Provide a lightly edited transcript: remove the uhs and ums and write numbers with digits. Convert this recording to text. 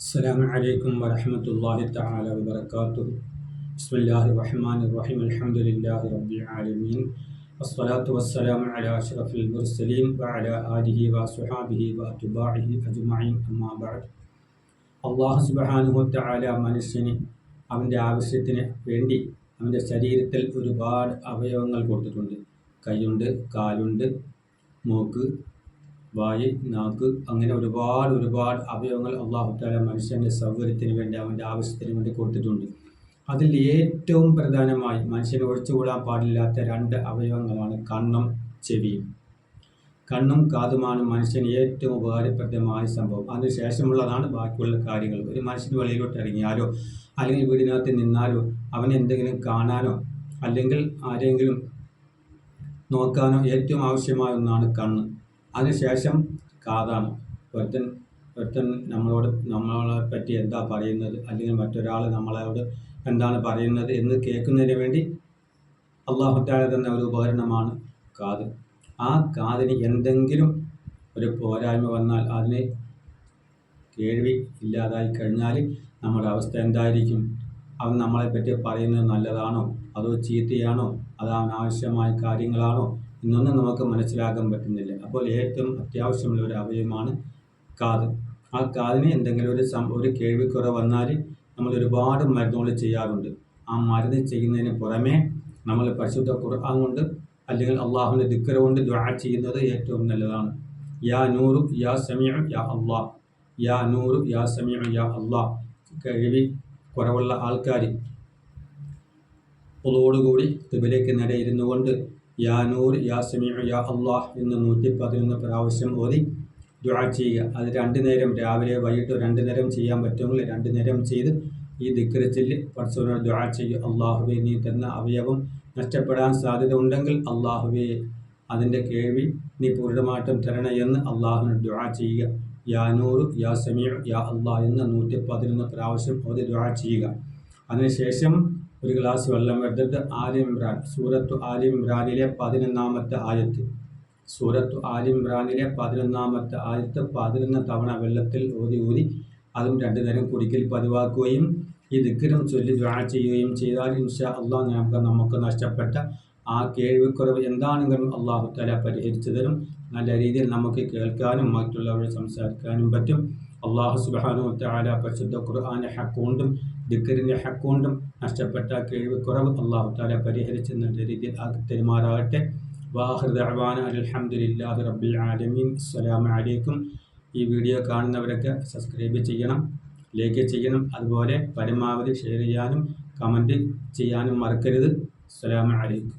السلام عليكم ورحمة الله تعالى وبركاته. بسم الله الرحمن الرحيم. الحمد لله رب العالمين والصلاة والسلام على أشرف المرسلين وعلى آله وصحابه وأتباعه أجمعين أما بعد. അള്ളാഹു സുബ്ഹാനഹു വ തആല മനുഷ്യന് അവൻ്റെ ആവശ്യത്തിന് വേണ്ടി അവൻ്റെ ശരീരത്തിൽ ഒരുപാട് അവയവങ്ങൾ കൊടുത്തിട്ടുണ്ട്. കൈയുണ്ട്, കാലുണ്ട്, മൂക്ക്, വായ്, നാക്ക്, അങ്ങനെ ഒരുപാട് അവയവങ്ങൾ അള്ളാഹു തആല മനുഷ്യൻ്റെ സൗകര്യത്തിന് വേണ്ടി അവൻ്റെ ആവശ്യത്തിന് വേണ്ടി കൊടുത്തിട്ടുണ്ട്. അതിൽ ഏറ്റവും പ്രധാനമായി മനുഷ്യന് ഒഴിച്ചുകൂടാൻ പാടില്ലാത്ത രണ്ട് അവയവങ്ങളാണ് കണ്ണും ചെവിയും. കണ്ണും കാതുമാണ് മനുഷ്യന് ഏറ്റവും ഉപകാരപ്രദമായ സംഭവം. അതിനുശേഷമുള്ളതാണ് ബാക്കിയുള്ള കാര്യങ്ങൾ. ഒരു മനുഷ്യന് വെളിയിലോട്ട് ഇറങ്ങിയാലോ അല്ലെങ്കിൽ വീടിനകത്ത് നിന്നാലോ അവന് എന്തെങ്കിലും കാണാനോ അല്ലെങ്കിൽ ആരെങ്കിലും നോക്കാനോ ഏറ്റവും ആവശ്യമായ ഒന്നാണ് കണ്ണ്. അതിനുശേഷം കാതാണ്. ഒരുത്തൻ നമ്മളെ പറ്റി എന്താ പറയുന്നത് അല്ലെങ്കിൽ മറ്റൊരാൾ നമ്മളോട് എന്താണ് പറയുന്നത് എന്ന് കേൾക്കുന്നതിന് വേണ്ടി അല്ലാഹു തആല തന്ന ഒരു ഉപകരണമാണ് കാത്. ആ കാതിന് എന്തെങ്കിലും ഒരു പോരായ്മ വന്നാൽ, അതിന് കേൾവി ഇല്ലാതായി കഴിഞ്ഞാൽ നമ്മുടെ അവസ്ഥ എന്തായിരിക്കും? അവൻ നമ്മളെപ്പറ്റി പറയുന്നത് നല്ലതാണോ അതോ ചീത്തയാണോ, അത് അനാവശ്യമായ കാര്യങ്ങളാണോ എന്നൊന്നും നമുക്ക് മനസ്സിലാക്കാൻ പറ്റുന്നില്ല. അപ്പോൾ ഏറ്റവും അത്യാവശ്യമുള്ള ഒരു അവയവമാണ് കാത്. ആ കാതിന് എന്തെങ്കിലും ഒരു കേൾവിക്കുറവ് വന്നാൽ നമ്മൾ ഒരുപാട് മരുന്നുകൾ ചെയ്യാറുണ്ട്. ആ മരുന്ന് ചെയ്യുന്നതിന് പുറമെ നമ്മൾ പരിശുദ്ധ ഖുർആൻ കൊണ്ട് അല്ലെങ്കിൽ അള്ളാഹുവിൻ്റെ ദിക്ർ കൊണ്ട് ദുആ ചെയ്യുന്നത് ഏറ്റവും നല്ലതാണ്. യാ നൂറു യാ സമീഉ യാ അല്ലാഹ്, യാ നൂറു യാ സമീഉ യാ അല്ലാഹ്. കേൾവി കുറവുള്ള ആൾക്കാർ ഖുളോടുകൂടി ഖിബലയ്ക്ക് നേരെ ഇരുന്നു കൊണ്ട് യാ നൂർ യാ സമീഉ യാ അല്ലാഹ് എന്ന് 111 പ്രാവശ്യം ഓതി ദുആ ചെയ്യുക. അത് 2 നേരം, രാവിലെ വൈകിട്ട് 2 നേരം ചെയ്യാൻ പറ്റുമെങ്കിൽ 2 നേരം ചെയ്ത് ഈ ദിക്ർ ചൊല്ലി പടച്ചവനോട് ദുആ ചെയ്യുക. അല്ലാഹുവേ, നീ തന്ന അവയവം നഷ്ടപ്പെടാൻ സാധ്യത ഉണ്ടെങ്കിൽ അല്ലാഹുവേ അതിൻ്റെ കേൾവി നീ പൂർണ്ണമായിട്ടും തരണേ എന്ന് അല്ലാഹുവിനോട് ദുആ ചെയ്യുക. യാ നൂർ യാ സമീഉ യാ അല്ലാഹ് എന്ന് 111 പ്രാവശ്യം ഓതി ദുആ ചെയ്യുക. അതിനുശേഷം ഒരു ഗ്ലാസ് വെള്ളം എടുത്തിട്ട് സൂറത്തു ആലി ഇമ്രാനിലെ 11ാമത്തെ ആയത്ത്, സൂറത്തു ആലി ഇമ്രാനിലെ 11ാമത്തെ ആയത്ത് 11 തവണ വെള്ളത്തിൽ ഊതി അതും 2 നേരം കുടിക്കൽ പതിവാക്കുകയും ഈ ദിക്റും ചൊല്ലി ദുആ ചെയ്യുകയും ചെയ്താൽ ഇൻഷാ അല്ലാഹ് നമുക്ക് നഷ്ടപ്പെട്ട ആ കേൾവിക്കുറവ് എന്താണെങ്കിലും അല്ലാഹു തആല പരിഹരിച്ചു തരും. നല്ല രീതിയിൽ നമുക്ക് കേൾക്കാനും മറ്റുള്ളവരെ സംസാരിക്കാനും പറ്റും. അല്ലാഹു സുബ്ഹാനഹു വ തആല പരിശുദ്ധ ഖുർആന്റെ ഹഖ് കൊണ്ടും ദിക്റിന്റെ ഹഖ് കൊണ്ടും നഷ്ടപ്പെട്ട കേൾവിക്കുറവ് അല്ലാഹു തആല പരിഹരിച്ച് നല്ല രീതിയിൽ ആക്കി തരുമാറാകട്ടെ. വാഖിറു ദഅ്വാന അൽഹംദുലില്ലാഹി റബ്ബിൽ ആലമീൻ. അസ്സലാമു അലൈക്കും. ഈ വീഡിയോ കാണുന്നവരൊക്കെ സബ്സ്ക്രൈബ് ചെയ്യണം, ലൈക്ക് ചെയ്യണം, അതുപോലെ പരമാവധി ഷെയർ ചെയ്യാനും കമൻറ്റ് ചെയ്യാനും മറക്കരുത്. അസ്സലാമു അലൈക്കും.